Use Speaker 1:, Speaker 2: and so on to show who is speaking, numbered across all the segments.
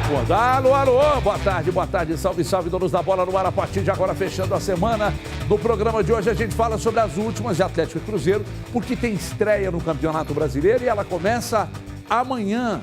Speaker 1: ponto. Alô, alô, boa tarde, salve, salve, donos da bola no ar. A partir de agora, fechando a semana. No programa de hoje a gente fala sobre as últimas de Atlético e Cruzeiro, porque tem estreia no Campeonato Brasileiro e ela começa amanhã.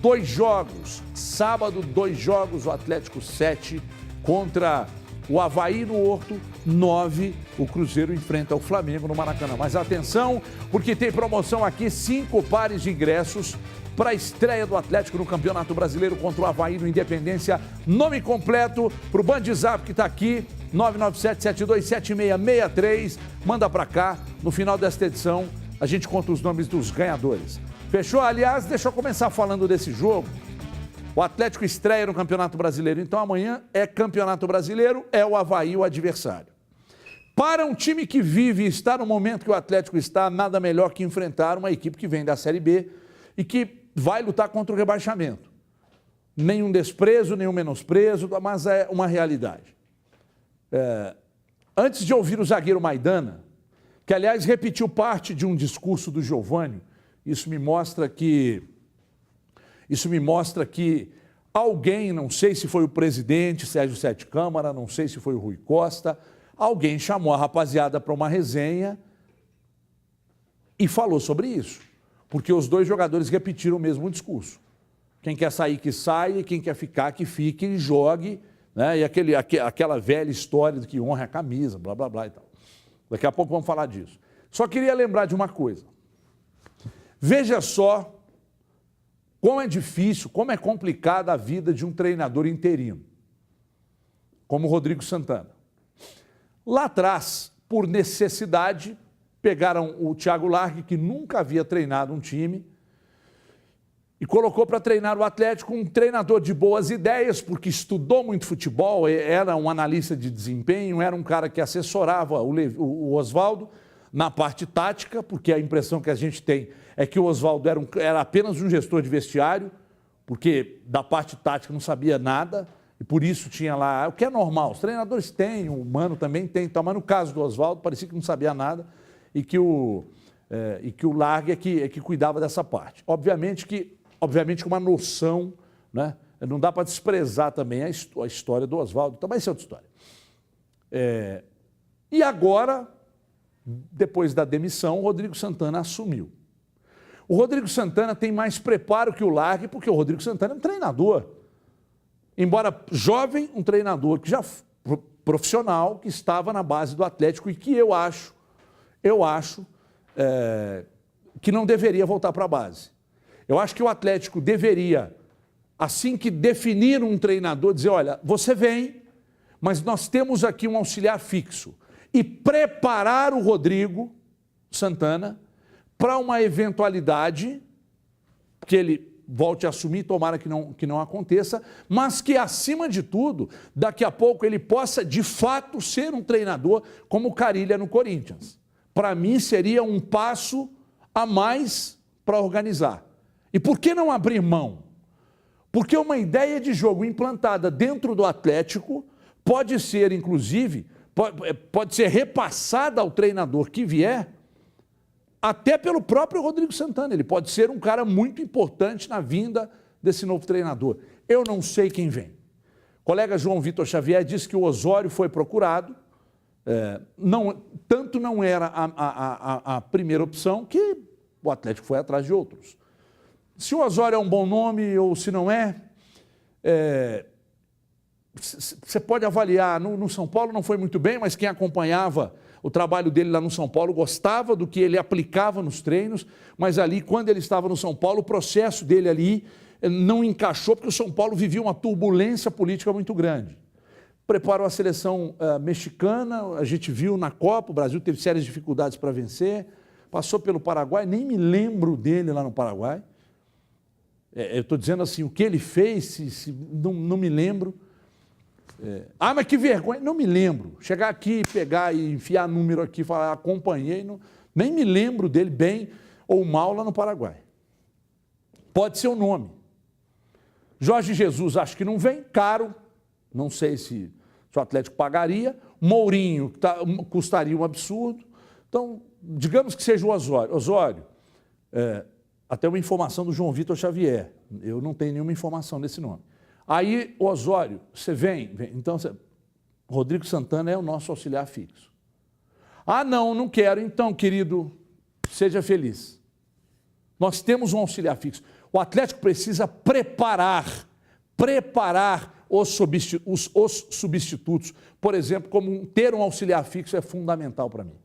Speaker 1: 2 jogos, sábado 2 jogos, o Atlético 7 contra o Avaí no Horto, 9, o Cruzeiro enfrenta o Flamengo no Maracanã. Mas atenção, porque tem promoção aqui, 5 pares de ingressos para a estreia do Atlético no Campeonato Brasileiro contra o Avaí no Independência. Nome completo para o Bandzap que está aqui, 997-727663. Manda para cá, no final desta edição a gente conta os nomes dos ganhadores. Fechou? Aliás, deixa eu começar falando desse jogo. O Atlético estreia no Campeonato Brasileiro, então amanhã é Campeonato Brasileiro, é o Avaí o adversário. Para um time que vive e está no momento que o Atlético está, nada melhor que enfrentar uma equipe que vem da Série B e que vai lutar contra o rebaixamento. Nenhum desprezo, nenhum menosprezo, mas é uma realidade. Antes de ouvir o zagueiro Maidana, que aliás repetiu parte de um discurso do Giovânio, isso me mostra que alguém, não sei se foi o presidente Sérgio Sete Câmara, não sei se foi o Rui Costa, alguém chamou a rapaziada para uma resenha e falou sobre isso, porque os 2 jogadores repetiram o mesmo discurso. Quem quer sair, que saia, quem quer ficar, que fique e jogue, né? E aquela velha história de que honra a camisa, blá, blá, blá e tal. Daqui a pouco vamos falar disso. Só queria lembrar de uma coisa. Veja só como é difícil, como é complicada a vida de um treinador interino, como o Rodrigo Santana. Lá atrás, por necessidade, pegaram o Thiago Largue, que nunca havia treinado um time, e colocou para treinar o Atlético um treinador de boas ideias, porque estudou muito futebol, era um analista de desempenho, era um cara que assessorava o Oswaldo na parte tática, porque a impressão que a gente tem é que o Oswaldo era apenas um gestor de vestiário, porque da parte tática não sabia nada, e por isso tinha lá, o que é normal, os treinadores têm, o Mano também tem, mas no caso do Oswaldo parecia que não sabia nada, e que o Largue é que cuidava dessa parte. Obviamente com uma noção, né? Não dá para desprezar também a história do Oswaldo, então vai ser outra história. E agora, depois da demissão, o Rodrigo Santana assumiu. O Rodrigo Santana tem mais preparo que o Largue, porque o Rodrigo Santana é um treinador. Embora jovem, um treinador que já profissional, que estava na base do Atlético e que eu acho que não deveria voltar para a base. Eu acho que o Atlético deveria, assim que definir um treinador, dizer, olha, você vem, mas nós temos aqui um auxiliar fixo. E preparar o Rodrigo Santana para uma eventualidade que ele volte a assumir, tomara que não aconteça, mas que, acima de tudo, daqui a pouco ele possa, de fato, ser um treinador como o Carilha no Corinthians. Para mim, seria um passo a mais para organizar. E por que não abrir mão? Porque uma ideia de jogo implantada dentro do Atlético pode ser, inclusive, pode ser repassada ao treinador que vier, até pelo próprio Rodrigo Santana. Ele pode ser um cara muito importante na vinda desse novo treinador. Eu não sei quem vem. O colega João Vitor Xavier disse que o Osório foi procurado, tanto não era a primeira opção, que o Atlético foi atrás de outros. Se o Osório é um bom nome ou se não é, você pode avaliar. No São Paulo não foi muito bem, mas quem acompanhava o trabalho dele lá no São Paulo gostava do que ele aplicava nos treinos, mas ali, quando ele estava no São Paulo, o processo dele ali não encaixou, porque o São Paulo vivia uma turbulência política muito grande. Preparou a seleção mexicana, a gente viu na Copa, o Brasil teve sérias dificuldades para vencer, passou pelo Paraguai, nem me lembro dele lá no Paraguai. Eu estou dizendo assim, o que ele fez, não me lembro. Mas que vergonha, não me lembro. Chegar aqui, pegar e enfiar número aqui, falar, acompanhei, nem me lembro dele bem ou mal lá no Paraguai. Pode ser o nome. Jorge Jesus, acho que não vem, caro, não sei se o Atlético pagaria. Mourinho, custaria um absurdo. Então, digamos que seja o Osório. Osório, até uma informação do João Vitor Xavier, eu não tenho nenhuma informação desse nome. Aí, Osório, você vem. Então, Rodrigo Santana é o nosso auxiliar fixo. Ah, não quero. Então, querido, seja feliz. Nós temos um auxiliar fixo. O Atlético precisa preparar os substitutos. Por exemplo, como ter um auxiliar fixo é fundamental para mim.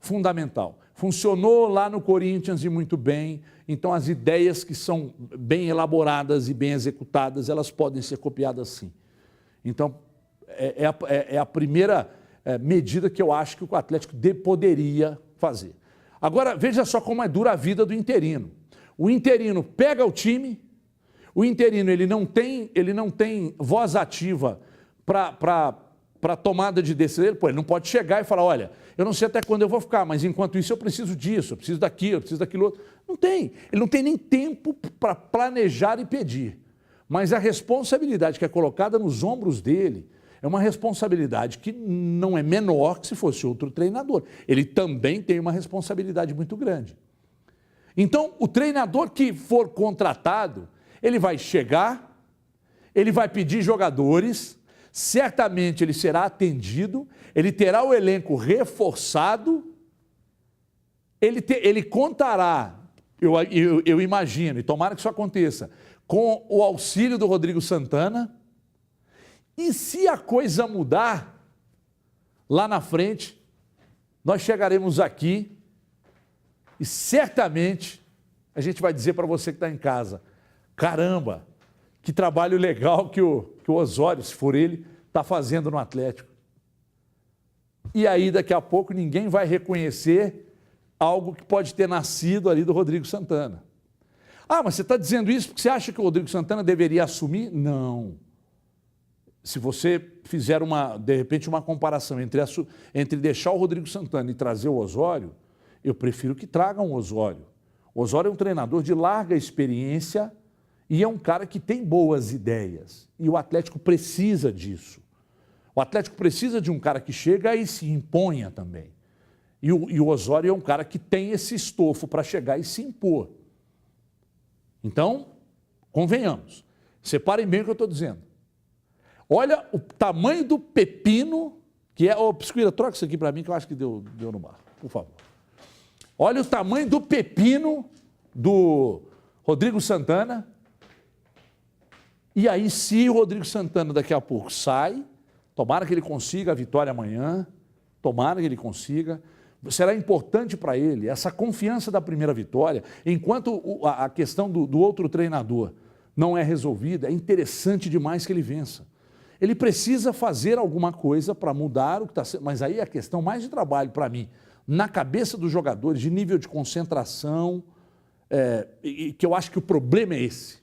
Speaker 1: Fundamental. Funcionou lá no Corinthians e muito bem, então as ideias que são bem elaboradas e bem executadas, elas podem ser copiadas sim. Então, é a primeira medida que eu acho que o Atlético poderia fazer. Agora, veja só como é dura a vida do interino. O interino pega o time, o interino ele não tem voz ativa para tomada de decisão. Pô, ele não pode chegar e falar, olha, eu não sei até quando eu vou ficar, mas enquanto isso eu preciso disso, eu preciso daquilo, eu preciso daquilo outro. Não tem. Ele não tem nem tempo para planejar e pedir. Mas a responsabilidade que é colocada nos ombros dele é uma responsabilidade que não é menor que se fosse outro treinador. Ele também tem uma responsabilidade muito grande. Então, o treinador que for contratado, ele vai chegar, ele vai pedir jogadores, certamente ele será atendido, ele terá o elenco reforçado, ele contará, eu imagino, e tomara que isso aconteça, com o auxílio do Rodrigo Santana, e se a coisa mudar, lá na frente, nós chegaremos aqui e certamente a gente vai dizer para você que está em casa, caramba, que trabalho legal que o Osório, se for ele, está fazendo no Atlético. E aí, daqui a pouco, ninguém vai reconhecer algo que pode ter nascido ali do Rodrigo Santana. Ah, mas você está dizendo isso porque você acha que o Rodrigo Santana deveria assumir? Não. Se você fizer, de repente, uma comparação entre deixar o Rodrigo Santana e trazer o Osório, eu prefiro que tragam o Osório. O Osório é um treinador de larga experiência e é um cara que tem boas ideias. E o Atlético precisa disso. O Atlético precisa de um cara que chega e se imponha também. E o Osório é um cara que tem esse estofo para chegar e se impor. Então, convenhamos. Separem bem o que eu estou dizendo. Olha o tamanho do pepino que é... Ô, Pisquira, troca isso aqui para mim que eu acho que deu no bar, por favor. Olha o tamanho do pepino do Rodrigo Santana. E aí, se o Rodrigo Santana daqui a pouco sai, tomara que ele consiga a vitória amanhã, tomara que ele consiga, será importante para ele essa confiança da primeira vitória, enquanto a questão do outro treinador não é resolvida, é interessante demais que ele vença. Ele precisa fazer alguma coisa para mudar o que está sendo, mas aí a questão mais de trabalho para mim, na cabeça dos jogadores, de nível de concentração, que eu acho que o problema é esse.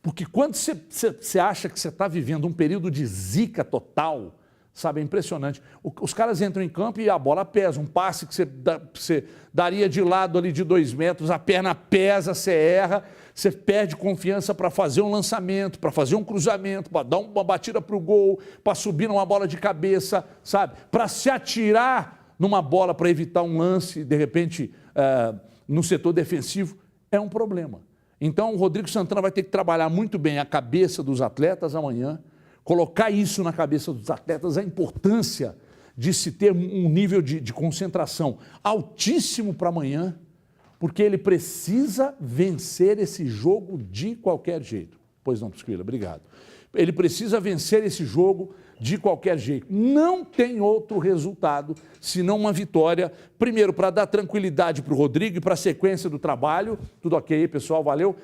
Speaker 1: Porque quando você acha que você está vivendo um período de zica total, sabe, é impressionante. Os caras entram em campo e a bola pesa, um passe que você daria de lado ali de 2 metros, a perna pesa, você erra, você perde confiança para fazer um lançamento, para fazer um cruzamento, para dar uma batida para o gol, para subir numa bola de cabeça, sabe, para se atirar numa bola para evitar um lance, de repente, no setor defensivo, é um problema. Então, o Rodrigo Santana vai ter que trabalhar muito bem a cabeça dos atletas amanhã, colocar isso na cabeça dos atletas, a importância de se ter um nível de concentração altíssimo para amanhã, porque ele precisa vencer esse jogo de qualquer jeito. Pois não, Pisquila, obrigado. Ele precisa vencer esse jogo de qualquer jeito. Não tem outro resultado senão uma vitória, primeiro, para dar tranquilidade para o Rodrigo e para a sequência do trabalho. Tudo ok, pessoal, valeu.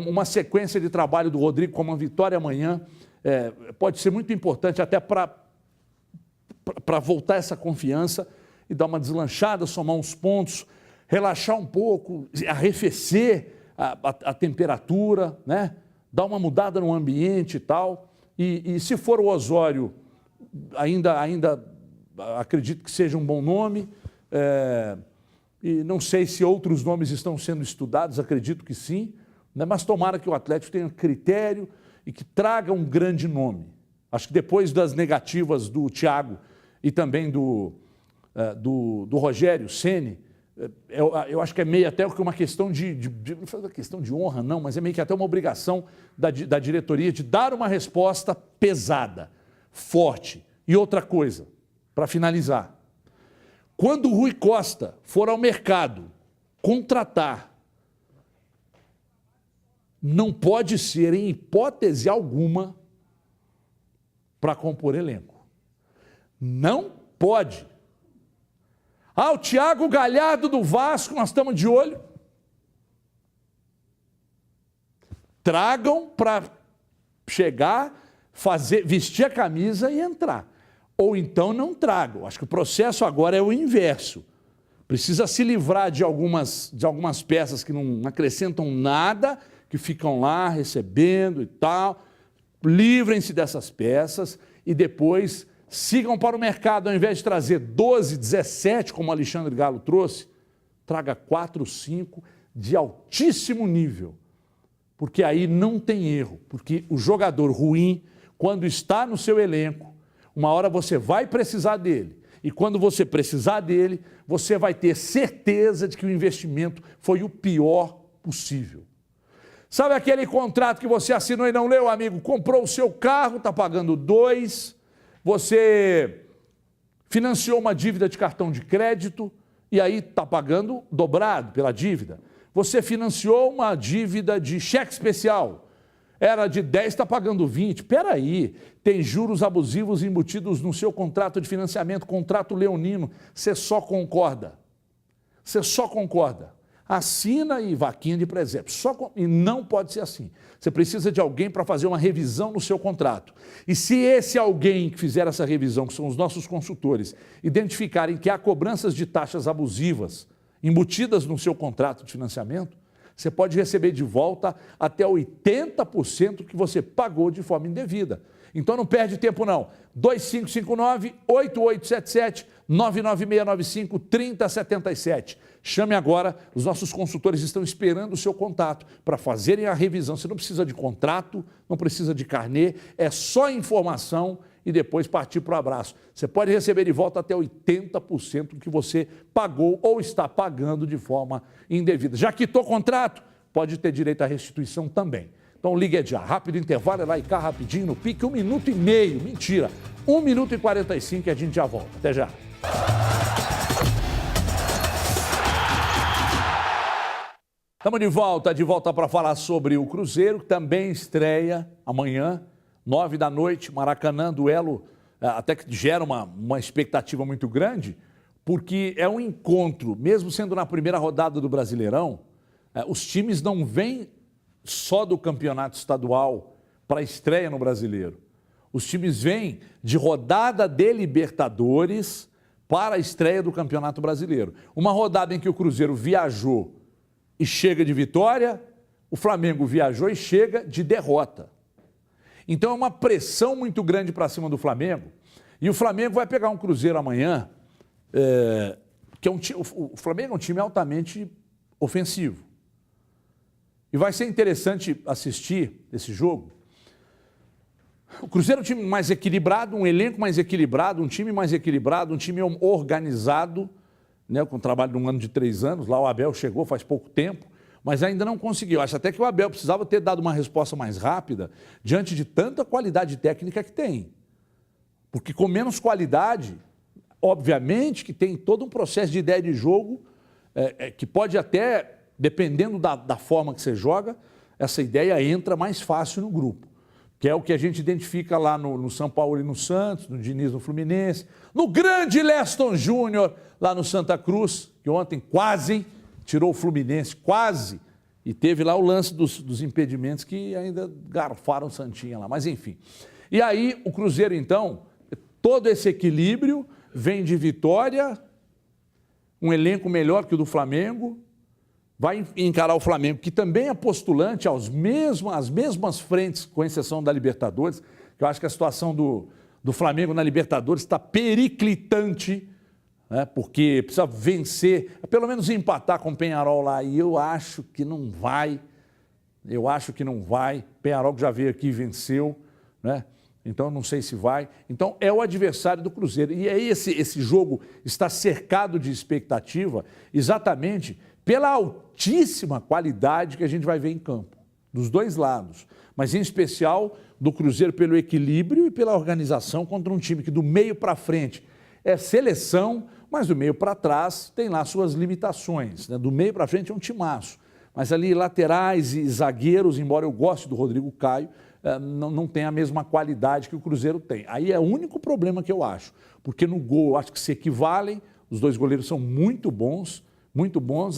Speaker 1: Uma sequência de trabalho do Rodrigo com uma vitória amanhã pode ser muito importante até para voltar essa confiança e dar uma deslanchada, somar uns pontos, relaxar um pouco, arrefecer a temperatura, né? Dar uma mudada no ambiente e tal. E se for o Osório, ainda acredito que seja um bom nome. E não sei se outros nomes estão sendo estudados, acredito que sim. Né? Mas tomara que o Atlético tenha critério e que traga um grande nome. Acho que depois das negativas do Thiago e também do Rogério Ceni, eu acho que é meio até uma questão não é questão de honra, não, mas é meio que até uma obrigação da diretoria de dar uma resposta pesada, forte. E outra coisa, para finalizar, quando o Rui Costa for ao mercado contratar, não pode ser, em hipótese alguma, para compor elenco. Não pode. O Thiago Galhardo do Vasco, nós estamos de olho. Tragam para chegar, vestir a camisa e entrar. Ou então não tragam. Acho que o processo agora é o inverso. Precisa se livrar de algumas peças que não acrescentam nada, que ficam lá recebendo e tal. Livrem-se dessas peças e depois sigam para o mercado. Ao invés de trazer 12, 17, como o Alexandre Galo trouxe, traga 4, 5 de altíssimo nível. Porque aí não tem erro. Porque o jogador ruim, quando está no seu elenco, uma hora você vai precisar dele. E quando você precisar dele, você vai ter certeza de que o investimento foi o pior possível. Sabe aquele contrato que você assinou e não leu, amigo? Comprou o seu carro, está pagando 2, você financiou uma dívida de cartão de crédito e aí está pagando dobrado pela dívida. Você financiou uma dívida de cheque especial, era de 10, está pagando 20. Espera aí, tem juros abusivos embutidos no seu contrato de financiamento, contrato leonino, você só concorda. Você só concorda. Assina e vaquinha de presépio. E não pode ser assim. Você precisa de alguém para fazer uma revisão no seu contrato. E se esse alguém que fizer essa revisão, que são os nossos consultores, identificarem que há cobranças de taxas abusivas embutidas no seu contrato de financiamento, você pode receber de volta até 80% que você pagou de forma indevida. Então não perde tempo não. 2559-8877, 99695-3077. Chame agora, os nossos consultores estão esperando o seu contato para fazerem a revisão. Você não precisa de contrato, não precisa de carnê, é só informação e depois partir para o abraço. Você pode receber de volta até 80% do que você pagou ou está pagando de forma indevida. Já quitou contrato, pode ter direito à restituição também. Então ligue já, rápido intervalo, é lá e cá rapidinho no pique, 1 minuto e meio, mentira, 1 minuto e 45 e a gente já volta. Até já. Estamos de volta para falar sobre o Cruzeiro, que também estreia amanhã, 9 da noite, Maracanã, duelo, até que gera uma expectativa muito grande, porque é um encontro, mesmo sendo na primeira rodada do Brasileirão, os times não vêm só do campeonato estadual para a estreia no Brasileiro. Os times vêm de rodada de Libertadores para a estreia do Campeonato Brasileiro. Uma rodada em que o Cruzeiro viajou e chega de vitória, o Flamengo viajou e chega de derrota. Então é uma pressão muito grande para cima do Flamengo. E o Flamengo vai pegar um Cruzeiro amanhã, que é o Flamengo é um time altamente ofensivo. E vai ser interessante assistir esse jogo. O Cruzeiro é um time mais equilibrado, um elenco mais equilibrado, um time mais equilibrado, um time organizado, né, com o trabalho de um ano de 3 anos. Lá o Abel chegou faz pouco tempo, mas ainda não conseguiu. Acho até que o Abel precisava ter dado uma resposta mais rápida diante de tanta qualidade técnica que tem. Porque com menos qualidade, obviamente que tem todo um processo de ideia de jogo que pode até, dependendo da forma que você joga, essa ideia entra mais fácil no grupo. Que é o que a gente identifica lá no São Paulo e no Santos, no Diniz no Fluminense, no grande Leston Júnior lá no Santa Cruz, que ontem quase tirou o Fluminense, quase, e teve lá o lance dos impedimentos que ainda garfaram o Santinha lá, mas enfim. E aí o Cruzeiro então, todo esse equilíbrio vem de vitória, um elenco melhor que o do Flamengo, vai encarar o Flamengo, que também é postulante às mesmas frentes, com exceção da Libertadores, que eu acho que a situação do Flamengo na Libertadores está periclitante, né, porque precisa vencer, pelo menos empatar com o Peñarol lá, e eu acho que não vai, Peñarol que já veio aqui e venceu, né? Então, não sei se vai. Então, é o adversário do Cruzeiro. E aí, esse jogo está cercado de expectativa exatamente pela altíssima qualidade que a gente vai ver em campo, dos dois lados. Mas, em especial, do Cruzeiro pelo equilíbrio e pela organização contra um time que do meio para frente é seleção, mas do meio para trás tem lá suas limitações. Né? Do meio para frente é um timaço. Mas ali laterais e zagueiros, embora eu goste do Rodrigo Caio, não tem a mesma qualidade que o Cruzeiro tem. Aí é o único problema que eu acho, porque no gol eu acho que se equivalem, os dois goleiros são muito bons,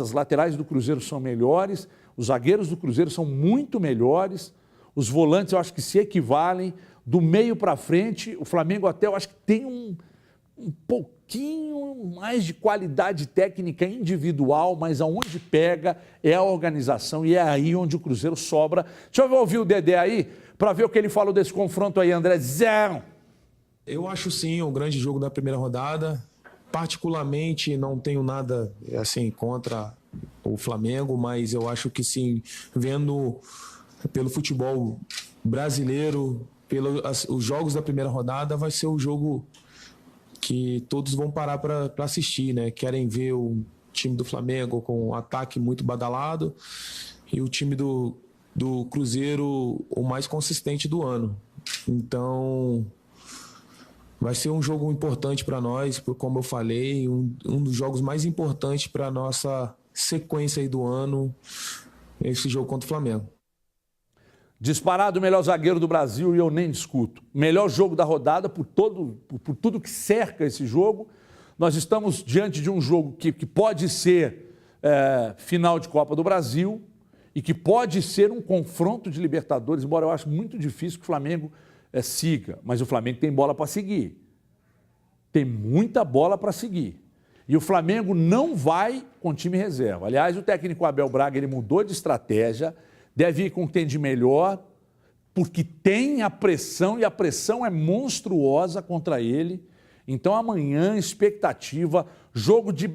Speaker 1: as laterais do Cruzeiro são melhores, os zagueiros do Cruzeiro são muito melhores, os volantes eu acho que se equivalem, do meio para frente, o Flamengo até eu acho que tem um pouquinho mais de qualidade técnica individual, mas aonde pega é a organização e é aí onde o Cruzeiro sobra. Deixa eu ouvir o Dedé aí, para ver o que ele falou desse confronto aí, André. Zé.
Speaker 2: Eu acho sim um grande jogo da primeira rodada. Particularmente não tenho nada assim contra o Flamengo, mas eu acho que sim, vendo pelo futebol brasileiro, pelos os jogos da primeira rodada, vai ser o jogo que todos vão parar para assistir, né? Querem ver o time do Flamengo com um ataque muito badalado e o time do Cruzeiro o mais consistente do ano. Então, vai ser um jogo importante para nós, como eu falei, um dos jogos mais importantes para a nossa sequência aí do ano, esse jogo contra o Flamengo.
Speaker 1: Disparado o melhor zagueiro do Brasil e eu nem discuto. Melhor jogo da rodada por tudo que cerca esse jogo. Nós estamos diante de um jogo que pode ser final de Copa do Brasil e que pode ser um confronto de Libertadores, embora eu acho muito difícil que o Flamengo siga. Mas o Flamengo tem bola para seguir. Tem muita bola para seguir. E o Flamengo não vai com time reserva. Aliás, o técnico Abel Braga ele mudou de estratégia, deve ir com quem de melhor, porque tem a pressão e a pressão é monstruosa contra ele. Então amanhã, expectativa, jogo de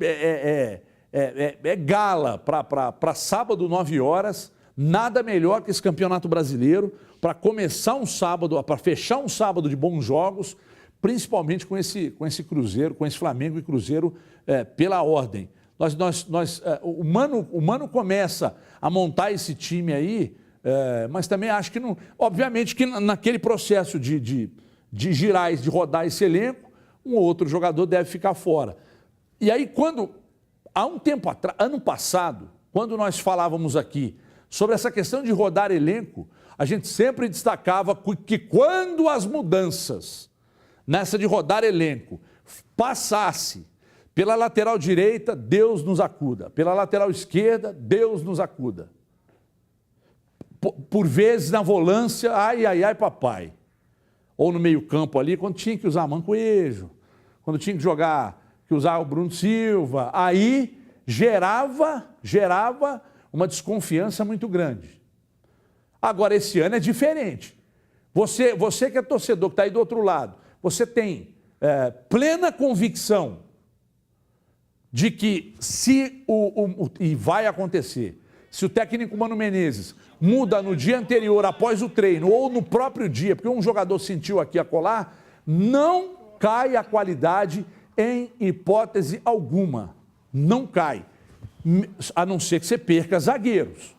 Speaker 1: gala para sábado, 9 horas, nada melhor que esse Campeonato Brasileiro para começar um sábado, para fechar um sábado de bons jogos, principalmente com esse Cruzeiro, com esse Flamengo e Cruzeiro pela ordem. O Mano começa a montar esse time aí, mas também acho que não. Obviamente que naquele processo de girar, de rodar esse elenco, um outro jogador deve ficar fora. E aí, há um tempo atrás, ano passado, quando nós falávamos aqui sobre essa questão de rodar elenco, a gente sempre destacava que quando as mudanças nessa de rodar elenco passasse pela lateral direita, Deus nos acuda. Pela lateral esquerda, Deus nos acuda. Por vezes na volância, ai, ai, ai, papai. Ou no meio campo ali, quando tinha que usar Mancoejo, quando tinha que usar o Bruno Silva, aí gerava uma desconfiança muito grande. Agora, esse ano é diferente. Você que é torcedor, que está aí do outro lado, você tem plena convicção de que e vai acontecer, se o técnico Mano Menezes muda no dia anterior, após o treino, ou no próprio dia, porque um jogador sentiu aqui acolá, não cai a qualidade em hipótese alguma. Não cai. A não ser que você perca zagueiros.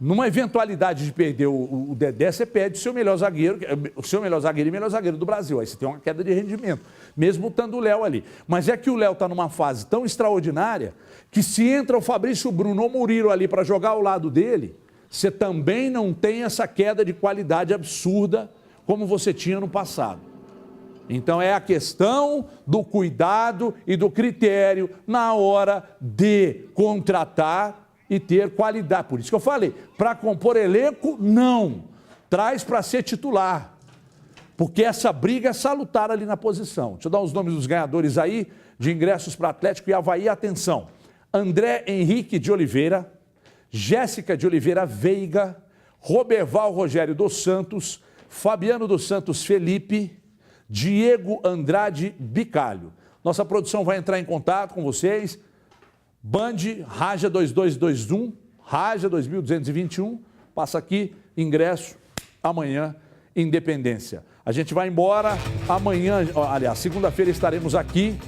Speaker 1: Numa eventualidade de perder o Dedé, você perde o seu melhor zagueiro e melhor zagueiro do Brasil. Aí você tem uma queda de rendimento, mesmo estando o Léo ali. Mas é que o Léo está numa fase tão extraordinária que se entra o Fabrício Bruno ou o Murilo ali para jogar ao lado dele, você também não tem essa queda de qualidade absurda como você tinha no passado. Então é a questão do cuidado e do critério na hora de contratar e ter qualidade. Por isso que eu falei, para compor elenco, não. Traz para ser titular. Porque essa briga é salutar ali na posição. Deixa eu dar os nomes dos ganhadores aí, de ingressos para Atlético e Avaí. Atenção. André Henrique de Oliveira, Jéssica de Oliveira Veiga, Roberval Rogério dos Santos, Fabiano dos Santos Felipe, Diego Andrade Bicalho. Nossa produção vai entrar em contato com vocês. Band Raja 2221, Raja 2221, passa aqui, ingresso amanhã Independência. A gente vai embora. Amanhã, aliás, segunda-feira estaremos aqui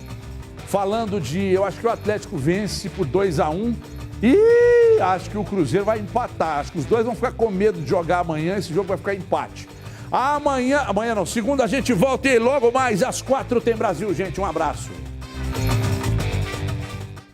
Speaker 1: falando eu acho que o Atlético vence por 2-1 e acho que o Cruzeiro vai empatar. Acho que os dois vão ficar com medo de jogar amanhã, esse jogo vai ficar empate. Amanhã não, segunda a gente volta e logo mais às 4 tem Brasil, gente. Um abraço.